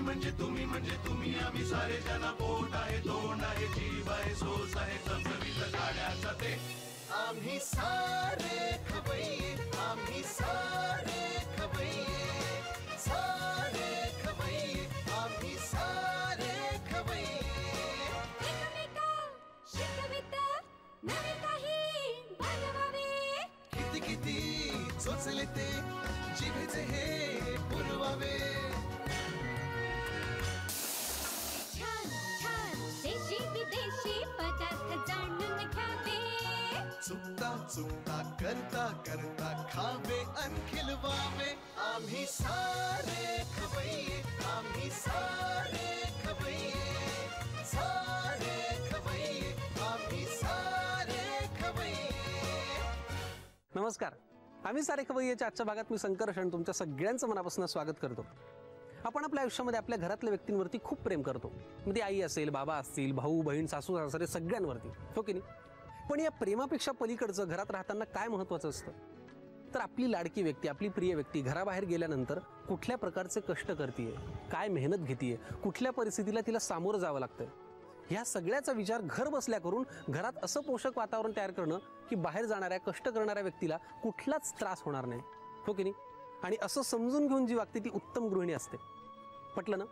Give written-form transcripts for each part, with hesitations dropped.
म्हणजे तुम्ही आम्ही सारे जना पोट आहे तोंड आहे जीव आहे सोस आहे चमचमीत गाड्याचा ते आम्ही सारे खवय्ये आम्ही सारे खवय्ये सारे खवय्ये आम्ही सारे खवय्ये एकमेका शिकवित नवे काही बनवावे किती किती चोचले ते जिभेचे हे पुरवावे देशी विदेशी पदार्थ जाणून घ्यावे चुकता चुकता करता करता खावे अन खिलवावे आम्ही सारे खवय्ये आम्ही सारे खवय्ये सारे खवय्ये आम्ही सारे खवय्ये. नमस्कार, आम्ही सारे खवय्येच्या आजच्या भागात मी शंकर शण तुमच्या सगळ्यांचं मनापासून स्वागत करतो. आपण आपल्या आयुष्यामध्ये आपल्या घरातल्या व्यक्तींवरती खूप प्रेम करतो. मग ती आई असेल, बाबा असतील, भाऊ बहीण, सासू सासरे सगळ्यांवरती, हो की नाही? पण या प्रेमापेक्षा पलीकडचं घरात राहताना काय महत्त्वाचं असतं तर आपली लाडकी व्यक्ती, आपली प्रिय व्यक्ती घराबाहेर गेल्यानंतर कुठल्या प्रकारचे कष्ट करतीये, काय मेहनत घेतीये, कुठल्या परिस्थितीला तिला सामोरं जावं लागतं, ह्या सगळ्याचा विचार घर बसल्या करून घरात असं पोषक वातावरण तयार करणं की बाहेर जाणाऱ्या कष्ट करणाऱ्या व्यक्तीला कुठलाच त्रास होणार नाही, हो की नाही? आणि असं समजून घेऊन जी वागते ती उत्तम गृहिणी असते. पटलं ना?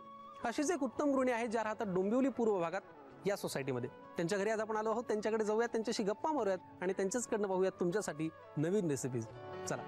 अशीच एक उत्तम गृहिणी आहे ज्या राहतात डोंबिवली पूर्व भागात या सोसायटीमध्ये. त्यांच्या घरी आज आपण आलो आहोत. त्यांच्याकडे जाऊयात, त्यांच्याशी गप्पा मारूयात आणि त्यांच्याचकडनं पाहूयात तुमच्यासाठी नवीन रेसिपीज. चला.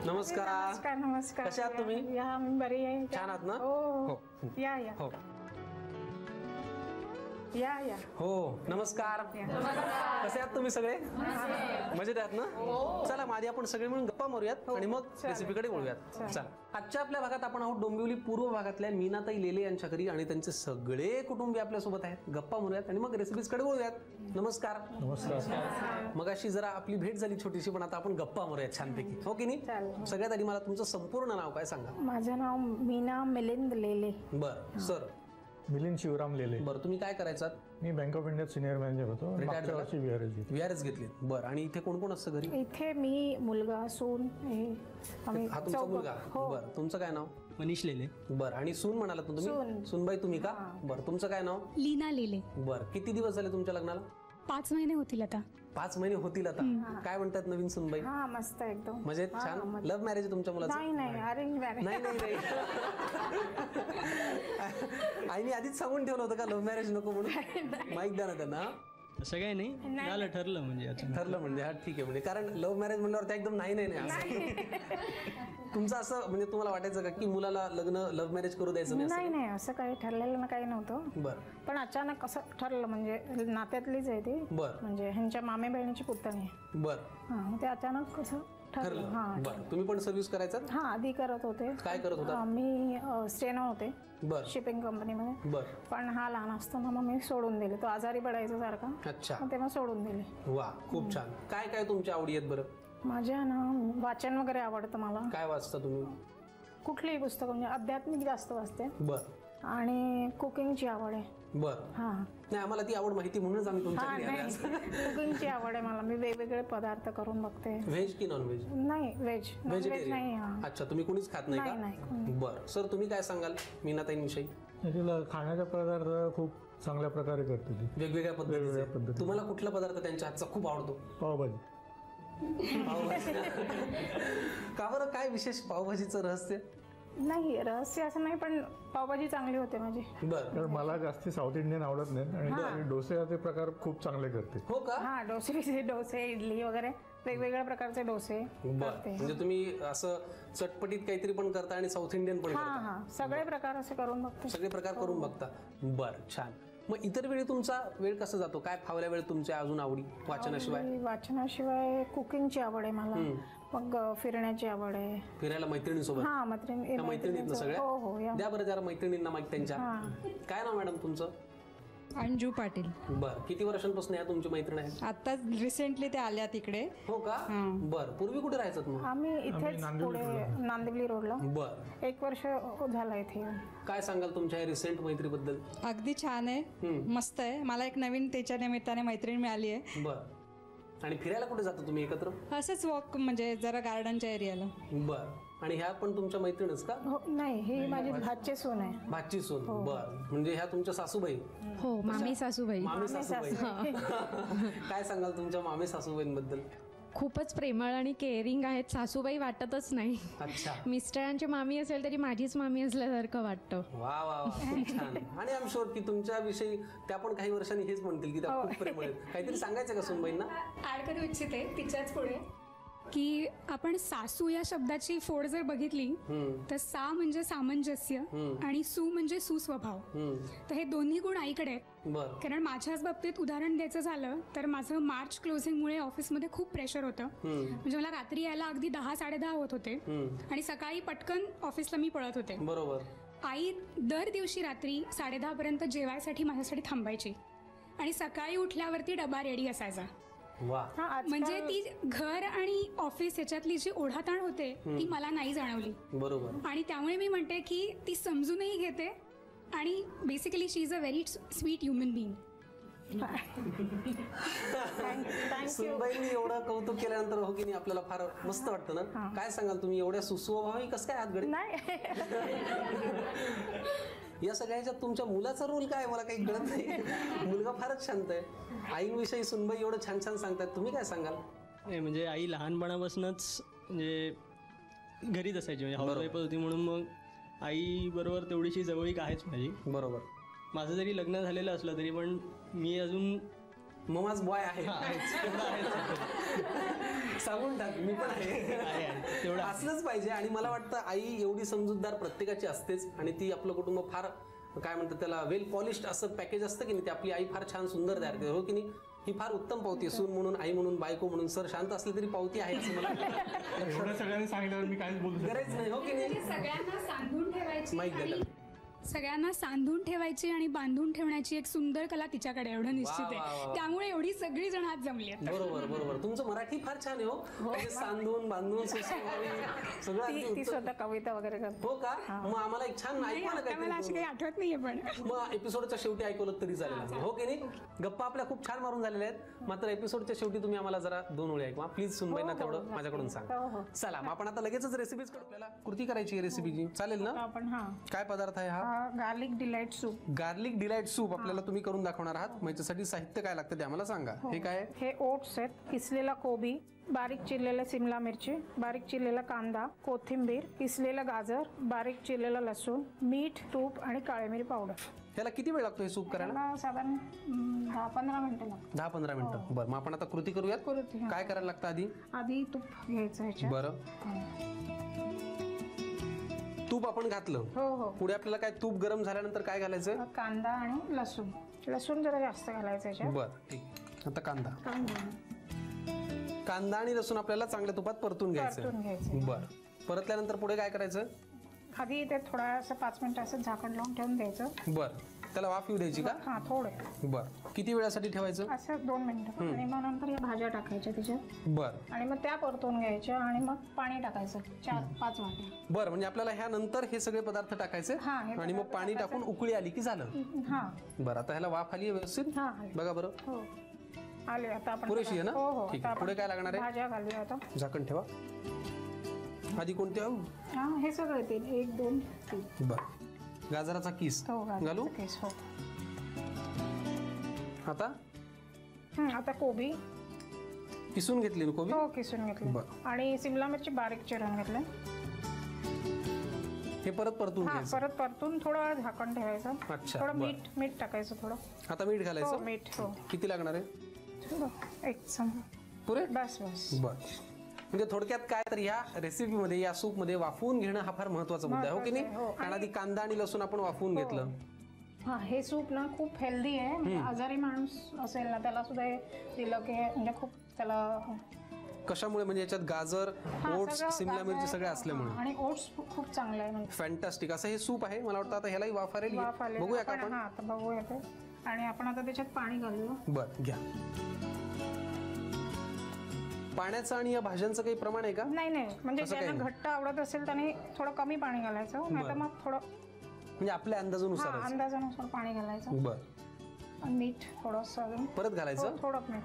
नमस्कार. नमस्कार नमस्कार. कशा आहात तुम्ही? या मी बरी आहे. छान आहात ना? हो. या या हो या या हो. नमस्कार. कसे आहात तुम्ही सगळे? मजेत आहात ना? चला आधी आपण सगळे मिळून गप्पा मारूयात आणि मग रेसिपीकडे वळूयात. चला. आजच्या आपल्या भागात आपण आहोत डोंबिवली पूर्व भागातल्या मीनाताई लेले यांच्या घरी आणि त्यांचे सगळे कुटुंबीय आपल्या सोबत आहेत. गप्पा मारूयात आणि मग रेसिपीजकडे वळूयात. नमस्कार. नमस्कार. मग अशी जरा आपली भेट झाली छोटीशी, पण आता आपण गप्पा मारूयात छानपैकी, हो की नाही? सगळ्यात आधी मला तुमचं संपूर्ण नाव काय सांगा? माझं नाव मीना मिलिंद लेले. बर. सर? मिलिंद शिवराम लेले. बरं, तुम्ही काय करायचात? मी बँक ऑफ इंडियात सिनियर मॅनेजर होतो. मागच्या वर्षी VRS घेतली. बरं. आणि इथे कोण कोण असतं घरी? इथे मी, मुलगा, सून, हा तुमचा मुलगा? बरं. तुमचं काय नाव? मनीष लेले. बरं. आणि सून म्हणाला तुम्ही? सूनबाई तुम्ही का? बरं. तुमचं काय नाव? लीना लेले. बरं. किती दिवस झाले तुमच्या लग्नाला? 5 महिने होतील आता. 5 महिने होतील आता. काय म्हणतात नवीन सूनबाई? हा मस्त एकदम. म्हणजे छान. लव्ह मॅरेज आहे तुमच्या मुलाचं? नाही नाही, अरेंज मॅरेज. नाही नाही नाही. आईने आधीच सांगून ठेवलं होतं का लव्ह मॅरेज नको म्हणून? माईक द्या ना त्यांना. असं काही नाही, झालं ठरलं म्हणजे ठरलं म्हणजे हा ठीक आहे. म्हणजे कारण लव्ह मॅरेज म्हणल्यावर एकदम नाही नाही नाही तुमचं असं म्हणजे तुम्हाला वाटायचं का की मुलाला लग्न लव्ह मॅरेज करू द्यायचं नाही? नाही असं काही ठरलेलं काही नव्हतं. बरं. पण अचानक असं ठरलं, म्हणजे नात्यातलीच आहे ती. बरं. म्हणजे ह्यांच्या मामे बहिणीची पुतणी आहे. बरं. हा, ते अचानक कसं ठरलं. हा. बरं. तुम्ही पण सर्व्हिस करायचा? हा, आधी करत होते. काय करत होता? मी स्टेनो होते. बरं. शिपिंग कंपनीमध्ये. बरं. पण हा लहान असताना मग मी सोडून दिले. तो आजारी पडायचा सारखा. अच्छा. मग तेव्हा सोडून दिले. वा, खूप छान. काय काय तुमच्या आवडी आहेत बरं? माझ्या ना वाचन वगैरे आवडतं मला. काय वाचता तुम्ही? कुठलीही पुस्तकं, म्हणजे आध्यात्मिक जास्त वाचते. बरं. आणि कुकिंगची आवड आहे. बरं. हा. नाही, आम्हाला ती आवड माहिती म्हणूनच आम्ही तुमच्याकडे आले आज. कुकिंगची आवड आहे मला. मी वेगवेगळे पदार्थ करून बघते. व्हेज की नॉन व्हेज? नाही, व्हेज. व्हेज नाही. अच्छा, तुम्ही कोणीच खात नाही का? बरं. सर तुम्ही काय सांगाल मीनाताईंविषयी? तिला खाण्याचा पदार्थ खूप चांगल्या प्रकारे करते ती. वेगवेगळ्या पद्धती. तुम्हाला कुठला पदार्थ त्यांच्या हातचा खूप आवडतो? पावभाजी. का बरं? काय विशेष पावभाजीचं रहस्य? नाही, रहस्य असं नाही, पण पावभाजी चांगली होते माझी. बरं. मला जास्ती साऊथ इंडियन आवडत नाही आणि डोसे प्रकार खूप चांगले करते. हो का? हा, डोसे, इडली वगैरे वेगवेगळ्या प्रकारचे डोसे करते. म्हणजे तुम्ही असं चटपटीत काहीतरी पण करता आणि साऊथ इंडियन पण करता? हा, सगळे प्रकार असे करून बघते. सगळे प्रकार करून बघता. बरं, छान. मग इतर वेळी तुमचा वेळ कसा जातो? काय फावल्या वेळ तुमच्या अजून आवडी वाचनाशिवाय? वाचनाशिवाय कुकिंगची आवड आहे मला. मग फिरण्याची आवड आहे. फिरायला मैत्रिणीसोबत? हा, मैत्रिणीत सगळ्या. हो हो. द्या बरं जरा मैत्रिणींना माहिती त्यांच्या. काय नाव मॅडम तुमचं? अंजू पाटील. बर, किती वर्षांपासून या तुमची मैत्रीण आहे? आता रिसेंटली ते आल्या तिकडे. हो का? बर, पूर्वी कुठे राहायचं मग? आम्ही इथेच पुढे नांदिवली रोडला. बर, 1 वर्ष झालं इथे. काय सांगाल तुमच्या रिसेंट मैत्रीबद्दल? अगदी छान आहे, मस्त आहे. मला एक नवीन त्याच्या निमित्ताने मैत्रीण मिळाली आहे. बर, आणि फिरायला कुठे जाता तुम्ही एकत्र? असंच वॉक, म्हणजे जरा गार्डनच्या एरियाला. बर, आणि ह्या पण तुमच्या मैत्रीणच का? हो, नाही, ही माझी भाची सून आहे. भाची सून. बर, म्हणजे ह्या तुमच्या सासूबाई? हो, मामी सासूबाई. मामी सासूबाई. काय सांगाल तुमच्या मामी सासूबाईंबद्दल? खूपच प्रेमळ आणि केअरिंग आहेत. सासूबाई वाटतच नाही. अच्छा. मिस्टरांची मामी असेल तरी माझीच मामी असल्यासारखं वाटतं. वा वा वा, खूप छान. आणि आय एम शुअर की तुमच्याविषयी त्या पण काही वर्षांनी हेच म्हणतील की त्या खूप प्रेमळ आहेत. काहीतरी सांगायचं का सुनबाईंना? ऍड करू इच्छिते तिच्याच पुढे की आपण सासू या शब्दाची फोड जर बघितली तर सा म्हणजे सामंजस्य आणि सु म्हणजे सुस्वभाव. तर हे दोन्ही गुण आईकडे आहेत. बर, कारण माझ्याच बाबतीत उदाहरण द्यायचं झालं तर माझं मार्च क्लोजिंगमुळे ऑफिसमध्ये खूप प्रेशर होतं. म्हणजे मला रात्री यायला अगदी 10-10:30 होत होते आणि सकाळी पटकन ऑफिसला मी पळत होते. बरोबर. आई दर दिवशी रात्री 10:30 पर्यंत जेवायसाठी माझ्यासाठी थांबायची आणि सकाळी उठल्यावरती डबा रेडी असायचा. वा, म्हणजे ती घर आणि ऑफिस याच्यातली जी ओढाताण होते ती मला नाही जाणवली. बरोबर. आणि त्यामुळे मी म्हणते की ती समजूनही घेते आणि basically she is a very sweet human being. सुनबाईंनी एवढं कौतुक केल्यानंतर हो की नाही आपल्याला फार मस्त वाटतं ना? काय सांगाल तुम्ही, एवढ्या सुस्वभावी कसं काय आहात गडे? या सगळ्याच्यात तुमच्या मुलाचा रोल काय मला काही कळत नाही. मुलगा फारच शांत आहे. आईंविषयी सुनबाई एवढं छान छान सांगतात, तुम्ही काय सांगाल? नाही म्हणजे आई लहानपणापासूनच म्हणजे घरीच असायची, म्हणजे हाऊसवाईफच होती म्हणून मग आई बरोबर तेवढीशी जवळीक आहेच माझी. बरोबर. माझं जरी लग्न झालेलं असलं तरी पण मी अजून ममाज बॉय आहे. सांगून टाक, मी पण आहे. तेवढं असलंच पाहिजे. आणि मला वाटतं आई एवढी समजूतदार प्रत्येकाची असतेच. आणि ती आपलं कुटुंब फार काय म्हणतात त्याला वेल पॉलिश्ड असं पॅकेज असतं की नाही, ते आपली आई फार छान सुंदर तयार करते. हो की नाही? ही फार उत्तम पावती आहे. सून म्हणून, आई म्हणून, बायको म्हणून. सर शांत असले तरी पावती आहे असं मला एवढं सगळ्यांनी सांगितल्यावर मी काहीच बोलू शकत गरज नाही. हो की नाही? सगळ्यांना सांगून ठेवायची माहित आणि आहे. सगळ्यांना सांधून ठेवायची आणि बांधून ठेवण्याची एक सुंदर कला तिच्याकडे, एवढं निश्चित वा, वा, आहे. वा. त्यामुळे एवढी सगळी जण आज जमली आहेत. बरोबर बरोबर. तुमचं मराठी फार छान आहे. हो म्हणजे सांधून बांधून सुस्वभावी सगळं अगदी ती उत्तम. स्वतः कविता वगैरे करते. हो का? मग आम्हाला एक छान नाही, ऐकवा ना आता मला अशी काहीतरी. काही आठवत नाहीये पण मग एपिसोडच्या शेवटी ऐकवलं तरी चालेल. हो की नाही? गप्पा आपल्या खूप छान मारून झालेल्या आहेत. मात्र एपिसोडच्या शेवटी तुम्ही आम्हाला जरा 2 ओळी ऐकवा प्लीज. सुनबाईंना तेवढं माझ्याकडून सांगा. चला मग आपण आता लगेचच रेसिपीज कडे आपल्याला कृती करायची रेसिपीची. चालेल ना? आपण काय पदार्थ आहे हा? Garlic delight soup. Garlic delight soup आपल्याला तुम्ही करून दाखवणार आहात. मग याच्यासाठी साहित्य काय लागतं ते आम्हाला सांगा. हे काय आहे? हे ओट्स आहेत, किसलेला कोबी, बारीक चिरलेला सिमला मिरची, बारीक चिरलेला कांदा, कोथिंबीर, किसलेलं गाजर, बारीक चिरलेला लसूण, मीठ, तूप आणि काळी मिरी पावडर. ह्याला किती वेळ लागतो हे सूप करायला? मला साधारण 10-15 मिनिटं लागतात. 10-15 मिनिटं. बरं, मग आपण आता कृती करूयात. काय करायला लागतं आधी? आधी तूप घ्यायचं ह्याच्यात. बरं, तूप आपण घातलं. हो हो. पुढे आपल्याला काय, तूप गरम झाल्यानंतर काय घालायचं? कांदा आणि लसूण. लसूण जरा जास्त घालायचं ह्याच्यात. बरं, ठीक. आता कांदा आणि लसूण आपल्याला चांगल्या तुपात परतून परतून घ्यायचं. बरं, परतल्यानंतर पुढे काय करायचं? आधी ते थोडा 5 मिनिटं असं झाकण लावून ठेवून द्यायचं. बरं, त्याला वाफ येऊ द्यायची का? हा, थोडं. बरं, किती वेळासाठी ठेवायचं? असं 2 मिनिटं. आणि मग नंतर या भाज्या टाकायच्या त्याच्यात. बरं, आणि मग त्या परतून घ्यायच्या आणि मग पाणी टाकायचं 4-5 वाट्या. बरं. म्हणजे आपल्याला ह्या नंतर हे सगळे पदार्थ टाकायचे आणि मग पाणी टाकून उकळी आली की झालं. हा. बरं, आता ह्याला वाफ आली व्यवस्थित? हा, बघा बरं. हो, आले. आता आपण पुरेशी आहे ना? हो हो. ठीक आहे. पुढे काय लागणार आहे? भाज्या घालूया आता. झाकण ठेवा. आधी कोणते? हा, हे सगळं येतील. 1, 2, 3. बरं, गाजराचा किस हो, घालू. केस. हो. आता आता कोबी किसून घेतली कोबी. हो, किसून घेतली. बरं. आणि सिमला मिरची बारीक चिरून घेतली. हे परत परतून हा, घ्यायचं. परत परतून थोडं झाकण ठेवायचं. अच्छा, थोडं बरं. मीठ टाकायचं थोडं. आता मीठ हो, घालायचं. मीठ. हो. किती लागणार आहे? थोडं, 1 चमचा. पुरे? बस. बर. म्हणजे थोडक्यात काय तर या रेसिपीमध्ये, या सूप मध्ये वाफवून घेणं हा फार महत्वाचा मुद्दा आहे. हो की नाही? कारण आधी कांदा आणि लसूण आपण वाफवून घेतलं. हा, हे सूप ना खूप हेल्दी आहे. म्हणजे आजारी माणूस असेल ना त्याला सुद्धा हे दिलं की म्हणजे खूप त्याला. कशामुळे? म्हणजे याच्यात गाजर, ओट्स, सिमला मिरची सगळे असल्यामुळे. आणि ओट्स खूप चांगले आहे. म्हणजे फॅन्टास्टिक असं हे सूप आहे. मला वाटतं आता ह्यालाही वाफ आलेली. वाफ आलेली. बघूया का आपण? हा, आता बघूया ते. आणि आपण आता त्याच्यात पाणी घालूया. बर घ्या. पाण्याचं आणि या भाज्यांचं काही प्रमाण आहे का? नाही नाही, म्हणजे असं काही ज्यांना नाही. घट्ट आवडत असेल त्याने थोडं कमी पाणी घालायचं, नाही तर मग थोडं म्हणजे आपल्या अंदाजानुसार. अंदाजानुसार पाणी घालायचं. बर. आणि मीठ थोडंसं अजून परत घालायचं. थोडं मीठ.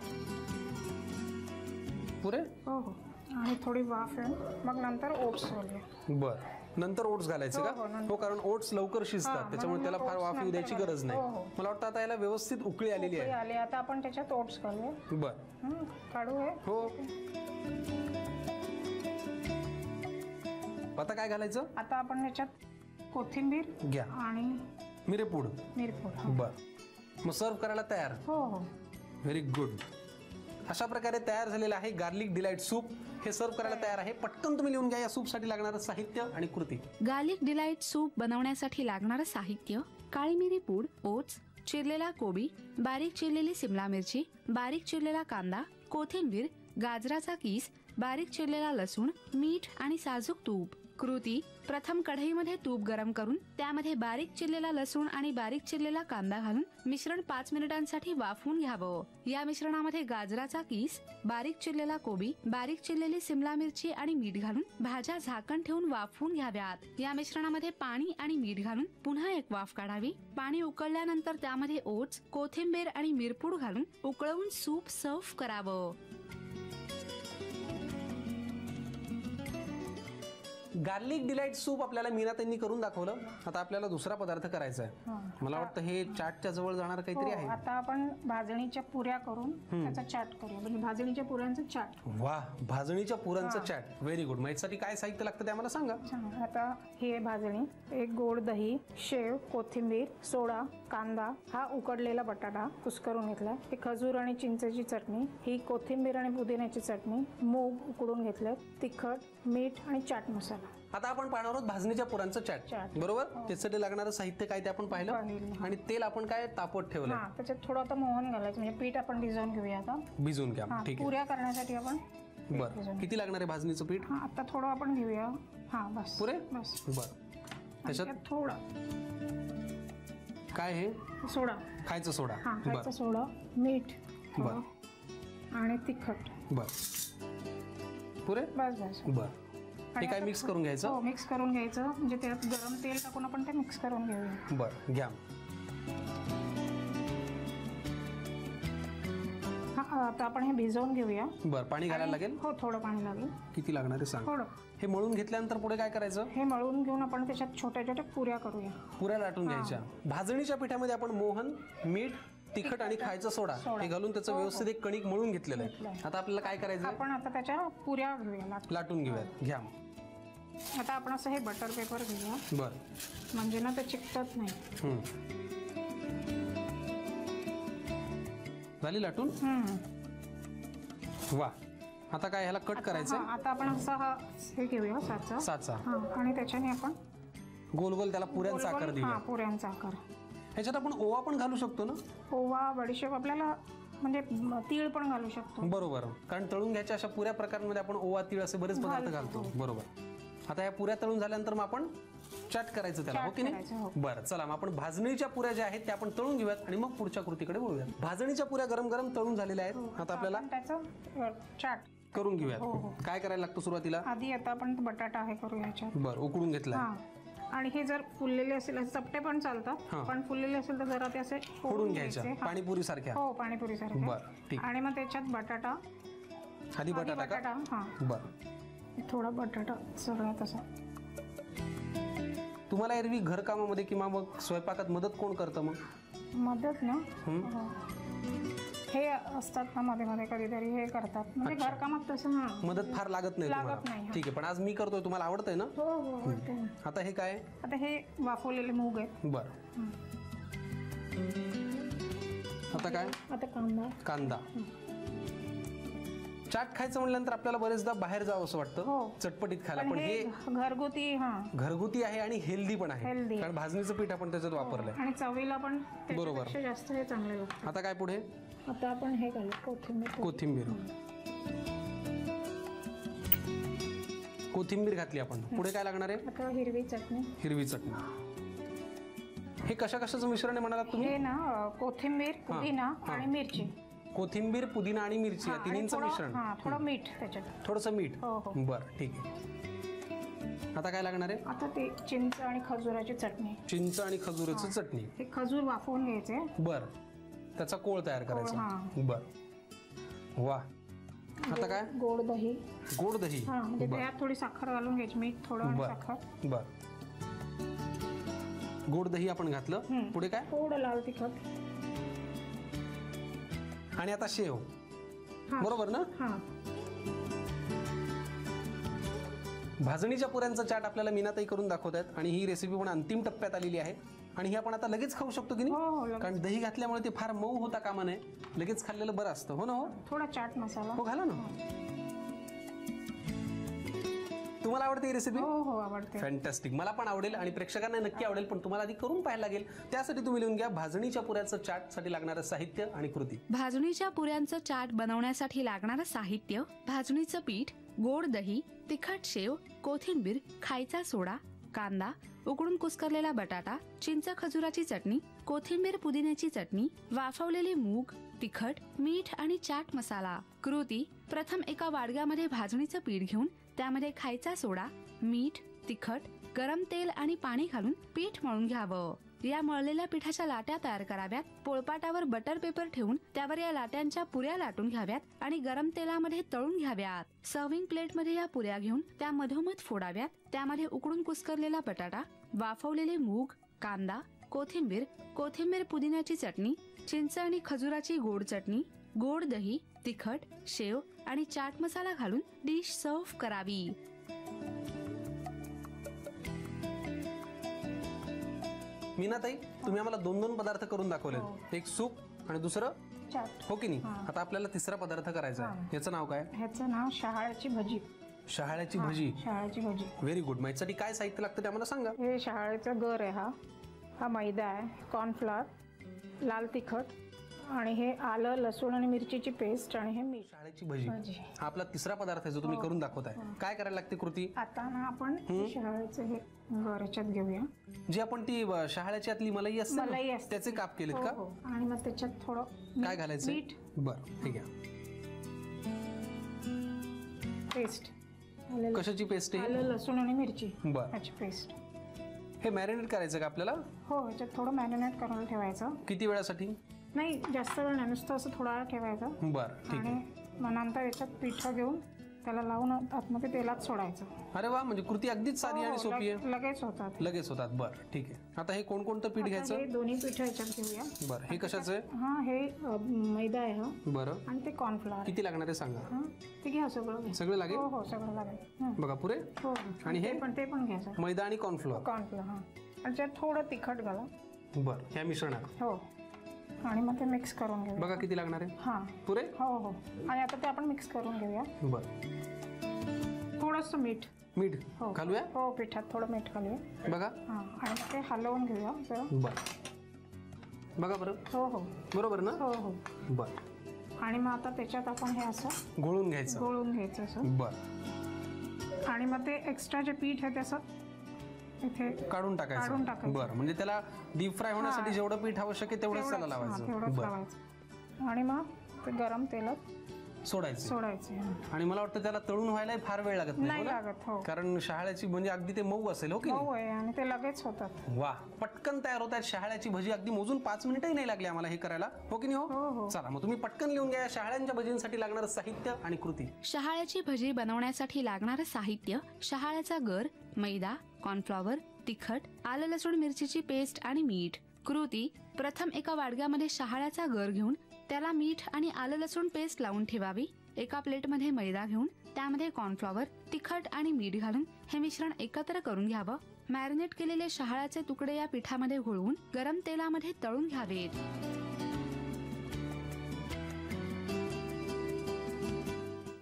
पुरे. हो हो. आणि थोडी वाफ आहे. मग नंतर ओट्स घालूया. बर. नंतर ओट्स घालायचे का? हो, कारण ओट्स लवकर शिजतात त्याच्यामुळे त्याला फार वाफ येऊ द्यायची गरज नाही. मला वाटतं आता याला व्यवस्थित उकळी आलेली आहे. आता आपण त्याच्यात ओट्स घालूया. बर. काढू हे. हो. आता काय घालायचं? आता आपण त्याच्यात कोथिंबीर घ्या आणि मिरेपूड. बर. मग सर्व करायला तयार. हो हो. Very good. अशा प्रकारे तयार झालेलं आहे गार्लिक डिलाइट सूप. हे सर्व करायला तयार आहे. पटकन तुम्ही लिहून घ्या या सूपसाठी लागणारं साहित्य आणि कृती. गार्लिक डिलाइट सूप बनवण्यासाठी लागणारं साहित्य: काळी मिरी पूड, ओट्स, चिरलेला कोबी, बारीक चिरलेली सिमला मिरची, बारीक चिरलेला कांदा, कोथिंबीर, गाजराचा किस, बारीक चिरलेला लसूण, मीठ आणि साजूक तूप. कृती: प्रथम कढईमध्ये तूप गरम करून त्यामध्ये बारीक चिरलेला लसूण आणि बारीक चिरलेला कांदा घालून मिश्रण 5 मिनिटांसाठी वाफवून घ्यावं. या मिश्रणामध्ये गाजराचा किस, बारीक चिरलेला कोबी, बारीक चिरलेली सिमला मिरची आणि मीठ घालून भाज्या झाकण ठेवून वाफवून घ्याव्यात. या मिश्रणामध्ये पाणी आणि मीठ घालून पुन्हा एक वाफ काढावी. पाणी उकळल्यानंतर त्यामध्ये ओट्स, कोथिंबीर आणि मिरपूड घालून उकळवून सूप सर्व्ह करावं. गार्लिक डिलाइट सूप आपल्याला मीनाताईंनी करून दाखवलं. आता आपल्याला दुसरा पदार्थ करायचा आहे. मला वाटतं हे चाटच्या जवळ जाणार काहीतरी आहे. आता आपण भाजणीच्या पुऱ्या करून त्याचा चाट करूया. म्हणजे भाजणीच्या पुऱ्यांचं चाट. वा, भाजणीच्या पुऱ्यांचं चाट. Very good. यासाठी काय साहित्य लागतं ते आम्हाला सांगा. आता ही आहे भाजणी. एक गोड दही, शेव, कोथिंबीर, सोडा, कांदा, हा उकडलेला बटाटा कुस्करून घेतला, ही खजूर आणि चिंचेची चटणी, ही कोथिंबीर आणि पुदिन्याची चटणी, मूग उकडून घेतले, तिखट, मीठ आणि चाट मसाला. आता आपण पाहणार आहोत भाजणीच्या पुऱ्यांचं चाट. बरोबर. त्यासाठी लागणारं साहित्य काय ते आपण पाहिलं. आणि तेल आपण काय तापत ठेवलं. त्याच्यात थोडं आता मोहन घालायचं. म्हणजे पीठ आपण भिजवून घेऊया. आता भिजवून घ्या. ठीक आहे. पुऱ्या करण्यासाठी आपण. बरं. किती लागणार आहे भाजणीचं पीठ? आता थोडं आपण घेऊया. बस पुरे. बस. बरं. त्याच्यात थोडा काय हे सोडा, खायचा सोडा. खायचा सोडा, मीठ आणि तिखट. बरं. पुरे. बस बस. बरं. हे काय मिक्स करून घ्यायचं? हो, मिक्स करून घ्यायचं. म्हणजे त्यात गरम तेल टाकून आपण ते मिक्स करून घेऊया. बरं घ्या. आता आपण हे भिजवून घेऊया. बरं. पाणी घालायला लागेल? हो, थोडं पाणी लागेल. किती लागणार आहे सांग. थोडं. हे मळून घेतल्यानंतर पुढे काय करायचं? हे मळून घेऊन आपण त्याच्यात छोट्या छोट्या पुऱ्या करूया. पुऱ्या लाटून घ्यायच्या. भाजणीच्या पिठामध्ये आपण मोहन, मीठ, तिखट आणि खायचा सोडा हे घालून त्याचं व्यवस्थित एक कणिक मळून घेतलेलं आहे. आता आपल्याला काय करायचं? आपण आता त्याच्या पुऱ्या घेऊया. लाटून घेऊया. घ्या. आता आपण असं हे बटर पेपर घेऊया. बरं. म्हणजे ना ते चिकटत नाही. झाली लाटून. वा. आता काय ह्याला कट करायचं? आता आपण असं हे घेऊया साचा. आणि त्याच्याने आपण गोल गोल त्याला पुऱ्यांचा आकार देऊया. पुऱ्यांचा आकार. ह्याच्यात आपण ओवा पण घालू शकतो ना? ओवा, बडीशेप, आपल्याला म्हणजे तीळ पण घालू शकतो. बरोबर. कारण तळून घ्यायच्या अशा पुऱ्या प्रकारांमध्ये आपण ओवा, तीळ असे बरेच पदार्थ घालतो. बरोबर. आता या पुऱ्या तळून झाल्यानंतर मग आपण चाट करायचं त्याला. हो की नाही? बरं. चला मग आपण भाजणीच्या पुऱ्या ज्या आहेत त्या आपण तळून घेऊयात आणि मग पुढच्या कृतीकडे वळूयात. भाजणीच्या पुऱ्या गरम गरम तळून झालेल्या आहेत. आता आपल्याला त्याचं चाट करून घेऊयात. काय करायला लागतं सुरुवातीला? आधी आता आपण बटाटा हे करूया याच्यात. बरं. उकडून घेतला. आणि हे जर फुललेले असेल, चपटे पण चालतात, पण फुललेले असेल तर जरा ते असे फोडून घ्यायचे. पाणीपुरी सारख्या. हो, पाणीपुरी सारख्या. बरं. ठीक. आणि मग त्याच्यात बटाटा. आधी बटाटा. बरं. थोडा बटाटा सगळ्यात असा. तुम्हाला एरवी घरकामामध्ये किंवा मग स्वयंपाकात मदत कोण करतं मग? मदत ना हे असतात ना मध्ये मध्ये कधीतरी हे करतात. म्हणजे घरकामात तसं मदत फार लागत नाही तुम्हाला. ठीक आहे. पण आज मी करतोय. तुम्हाला आवडतंय ना? हो. आता हे काय? आता हे वाफवलेले मूग आहेत. बरं. आता काय? आता कांदा. चाट खायचं म्हटल्यानंतर आपल्याला बरेचदा बाहेर जावं असं वाटतं चटपटीत खायला. पण हे घरगुती आहे आणि हेल्दी पण आहे. कारण भाजणीचं पीठ आपण त्याच्यात वापरलंय आणि चवीला पण बरोबर जास्त हे चांगले लागतं. आता काय पुढे? आता आपण हे घालू कोथिंबीर घातली आपण. पुढे काय लागणार आहे? आता हिरवी चटणी. हे कशा कशाचं मिश्रण आहे म्हणालात तुम्ही? हे ना कोथिंबीर, पुदिना आणि मिरची. कोथिंबीर, पुदिना आणि मिरची या तिन्हींचं मिश्रण. थोडं मीठ त्याच्यात. थोडंसं मीठ. हो हो. बरं ठीक आहे. आता काय लागणार आहे? आता ते चिंच आणि खजुराची चटणी. चिंच आणि खजुराची चटणी. हे खजूर वाफवून घ्यायचे. बरं, त्याचा कोळ तयार करायचा. बरं, वा. आता काय? गोड दही. गोड दही. म्हणजे त्यात थोडी साखर घालून घ्यायची, मीठ थोडं आणि साखर. बरं, गोड दही आपण घातलं. पुढे काय? थोडं लाल तिखट आणि आता शेव. बरोबर ना? भाजणीच्या पुऱ्यांचा चाट आपल्याला मीनाताई करून दाखवत आहेत आणि ही रेसिपी पण अंतिम टप्प्यात आलेली आहे आणि ही आपण आता लगेच खाऊ शकतो की नाही? कारण दही घातल्यामुळे ते फार मऊ होता कामा नये, लगेच खाल्लेलं बरं असतं. हो ना? हो, थोडा चाट मसाला हो घाला ना. तुम्हाला आवडते ही रेसिपी? हो हो आवडते. फॅन्टॅस्टिक. मला पण आवडेल आणि प्रेक्षकांना नक्की आवडेल, पण तुम्हाला आधी करून पाहायला लागेल. त्यासाठी तुम्ही लिहून घ्या भाजणीच्या पुऱ्याचं चाट साठी लागणारं साहित्य आणि कृती. भाजणीच्या पुऱ्यांचं चाट बनवण्यासाठी लागणारं साहित्य: भाजणीचं पीठ, गोड दही, तिखट शेव, कोथिंबीर, खायचा सोडा, कांदा, उकडून कुस्करलेला बटाटा, चिंच खजुराची चटणी, कोथिंबीर पुदिन्याची चटणी, वाफवलेले मूग, तिखट, मीठ आणि चाट मसाला. कृती: प्रथम एका वाडग्यामध्ये भाजणीचं पीठ घेऊन त्यामध्ये खायचा सोडा, मीठ, तिखट, गरम तेल आणि पाणी घालून पीठ मळून घ्यावं. या मळलेल्या पिठाच्या लाट्या तयार कराव्यात. पोळपाटावर बटर पेपर ठेवून त्यावर या लाट्यांच्या पुऱ्या लाटून घ्याव्यात आणि गरम तेलामध्ये तळून घ्याव्यात. सर्व्हिंग प्लेटमध्ये या पुऱ्या घेऊन त्या मधोमध फोडाव्यात. त्यामध्ये उकडून कुस्करलेला बटाटा, वाफवलेले मूग, कांदा, कोथिंबीर पुदिन्याची चटणी, चिंच आणि खजुराची गोड चटणी, गोड दही, तिखट, शेव आणि चाट मसाला घालून डिश सर्व्ह करावी. मीनाताई, तुम्ही आम्हाला 2 पदार्थ करून दाखवले. एक सूप आणि दुसरं चाट. हो की नाही? आता आपल्याला तिसरा पदार्थ करायचा आहे. याचं नाव काय? ह्याचं नाव शहाळ्याची भजी. शहाळ्याची भजी. शहाळ्याची भजी. Very good. यासाठी काय साहित्य लागतं ते आम्हाला सांगा. हे शहाळ्याचा गर आहे. हा मैदा आहे, कॉर्नफ्लॉवर, लाल तिखट आणि हे आलं, लसूण आणि मिरचीची पेस्ट आणि हे मीठ. शहाळ्याची भजी हा आपला तिसरा पदार्थ आहे जो तुम्ही करून दाखवताय. काय करायला लागते कृती? आता ना आपण शहाळ्याचं हे गर याच्यात घेऊया. जी आपण ती शहाळ्याची आतली मलाई असते ना, त्याचे काप केलेत का? आणि मग त्याच्यात थोडं काय घालायचं? मीठ. बरं ठीक आहे. पेस्ट. कशाची पेस्ट आहे? आलं, लसूण आणि मिरची. बरं, याची पेस्ट. हे मॅरिनेट करायचं का आपल्याला? हो, याच्यात थोडं मॅरिनेट करून ठेवायचं. किती वेळासाठी? नाही जास्त वेळ नाही, नुसतं असं थोडा वेळ ठेवायचं. बरं ठीक आहे. आणि मग नंतर याच्यात पीठ घेऊन त्याला लावून आतमध्ये तेलात सोडायचं. अरे वा, म्हणजे कृती अगदीच साधी आणि सोपी आहे. लगेच होतात. लगेच होतात. बरं ठीक आहे. आता हे कोणकोणतं पीठ घ्यायचं? हे दोन्ही पीठ याच्यात घेऊया. बरं, हे कशाचं आहे? हा, हे मैदा आहे. हा बरं. आणि ते कॉर्नफ्लॉवर. किती लागणार आहे सांगा? ते घ्या सगळं. सगळं लागेल? हो हो सगळं लागेल. बघा पुरे. हो. आणि हे ते पण घ्यायचं. मैदा आणि कॉर्नफ्लॉवर. हा. आणि त्यात थोडं तिखट घाला. बरं, ह्या मिश्रणात. हो. आणि मग ते मिक्स करून घेऊया. बघा किती लागणार आहे? हा पुरे. हो हो. आणि आता ते आपण मिक्स करून घेऊया. बरं. थोडंसं मीठ घालूया. हो, पिठात थोडं मीठ घालूया. बघा. आणि ते हलवून घेऊया जरा. बरं, बघा बरं. हो हो बरोबर ना? हो हो. बरं. आणि मग आता त्याच्यात आपण हे असं घोळून घ्यायचं असं. बरं. आणि मग ते एक्स्ट्रा जे पीठ आहे त्याचं इथे काढून टाकायचं. बरं, म्हणजे त्याला डीप फ्राय होण्यासाठी जेवढं पीठ आवश्यक आहे तेवढंच त्याला लावायचं. आणि मग ते गरम तेलात सोडायचे. आणि मला वाटतं त्याला तळून व्हायला फार वेळ लागत नाही. कारण शहाळ्याची म्हणजे अगदी ते मऊ असेल. हो की नाही? आणि ते लगेच होतात. वा, पटकन तयार होत आहेत शहाळ्याची भजी. अगदी मोजून 5 मिनिटही नाही लागली आम्हाला हे करायला. हो की नाही? हो. चला मग तुम्ही पटकन लिहून घ्या शहाळ्यांच्या भजींसाठी लागणारं साहित्य आणि कृती. शहाळ्याची भजी बनवण्यासाठी लागणारं साहित्य: शहाळ्याचा गर, मैदा, कॉर्नफ्लॉवर, तिखट, आलं लसूण मिरचीची पेस्ट आणि मीठ. कृती: प्रथम एका वाडग्यामध्ये शहाळ्याचा गर घेऊन त्याला मीठ आणि आलं लसूण पेस्ट लावून ठेवावी. एका प्लेटमध्ये मैदा घेऊन त्यामध्ये कॉर्नफ्लॉवर, तिखट आणि मीठ घालून हे मिश्रण एकत्र करून घ्यावं. मॅरिनेट केलेले शहाळ्याचे तुकडे या पिठामध्ये घोळवून गरम तेलामध्ये तळून घ्यावेत.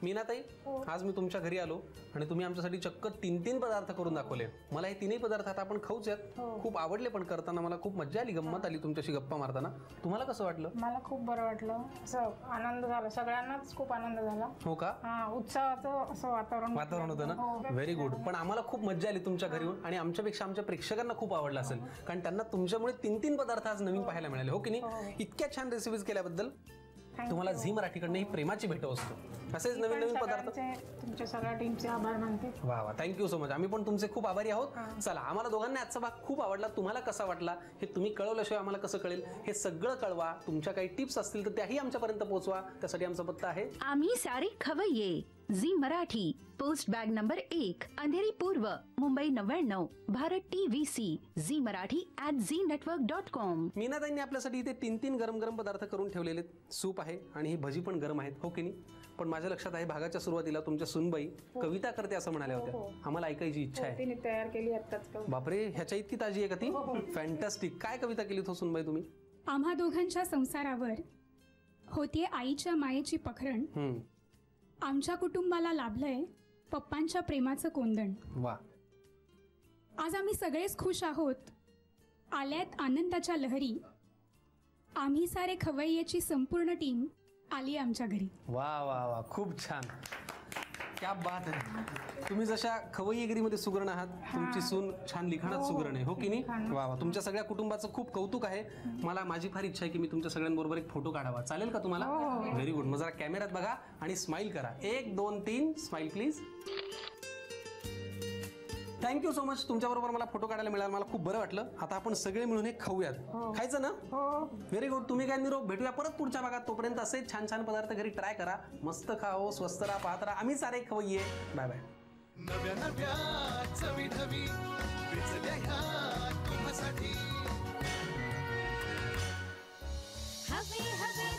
मीनाताई, आज मी तुमच्या घरी आलो आणि तुम्ही आमच्यासाठी चक्क 3 पदार्थ करून दाखवले. मला हे 3 पदार्थ आता आपण खाऊच आहेत. खूप आवडले पण करताना मला खूप मजा आली, गंमत आली तुमच्याशी गप्पा मारताना. तुम्हाला कसं वाटलं? मला खूप बरं वाटलं, असं आनंद झाला, सगळ्यांनाच खूप आनंद झाला. हो का? उत्साहाचं असं वातावरण होतं ना. Very good. पण आम्हाला खूप मजा आली तुमच्या घरी येऊन आणि आमच्यापेक्षा आमच्या प्रेक्षकांना खूप आवडलं असेल, कारण त्यांना तुमच्यामुळे 3 पदार्थ आज नवीन पाहायला मिळाले. हो की नाही? इतक्या छान रेसिपीज केल्याबद्दल तुम्हाला झी मराठीकडनं ही प्रेमाची भेट असतो. असेच नवीन पदार्थ. तुमच्या सगळ्या टीमचे आभार मानते. वा वा, थँक्यू सो मच. आम्ही पण तुमचे खूप आभारी आहोत. चला, आम्हाला दोघांना आजचा भाग खूप आवडला. तुम्हाला कसा वाटला हे तुम्ही कळवल्याशिवाय आम्हाला कसं कळेल? हे सगळं कळवा. तुमच्या काही टिप्स असतील तर त्याही आमच्यापर्यंत पोहोचवा. त्यासाठी आमचा पत्ता आहे आम्ही सारे खवय्ये, Zee Marathi, post bag number 1, Andheri पूर्व, मुंबई 99, भारत TVC, झी मराठी @znetwork.com. मीनाताईंनी आपल्यासाठी इथे 3 गरम पदार्थ करून ठेवलेले. सूप आहे आणि ही भजी पण गरम आहेत. हो की नाही? पण माझ्या लक्षात आहे भागाच्या सुरुवातीला तुमच्या सुनबाई कविता करते असं म्हणाल्या होत्या. आम्हाला ऐकायची इच्छा आहे. तिने तयार केली आत्ताच. बापरे, ह्याच्या इतकी ताजी आहे का ती? फॅन्टॅस्टिक. काय कविता केली हो सुनबाई तुम्ही? आम्हा दोघांच्या संसारावर होतीये आईच्या मायेची पखरण, आमच्या कुटुंबाला लाभलंय पप्पांच्या प्रेमाचं कोंदण. वा. आज आम्ही सगळेच खुश आहोत, आल्यात आनंदाच्या लहरी, आम्ही सारे खवय्येची संपूर्ण टीम आली आमच्या घरी. वा वा वा, खूप छान. क्या बात आहे. तुम्ही जशा खवय्येगिरीमध्ये सुगरण आहात, तुमची सून छान लिखाणात सुगरण आहे. हो की नाही? वा वा. तुमच्या सगळ्या कुटुंबाचं खूप कौतुक आहे. मला माझी फार इच्छा आहे की मी तुमच्या सगळ्यांबरोबर एक फोटो काढावा. चालेल का तुम्हाला? Very good. मग जरा कॅमेऱ्यात बघा आणि स्माइल करा. 1 2 3 smile please. Thank you so much. तुमच्याबरोबर मला फोटो काढायला मिळाला, मला खूप बरं वाटलं. आता आपण सगळे मिळून हे खाऊयात. खायचं ना? Very good. तुम्ही काय निरोप. भेटूया परत पुढच्या भागात. तोपर्यंत असे छान पदार्थ घरी ट्राय करा. मस्त खाओ, स्वस्त राहा, पाहत राहा. आम्ही सारे खवय्ये. Bye bye. नव्या चवी धवी विचल्या ह्या तुम्हासाठी. हवे हवे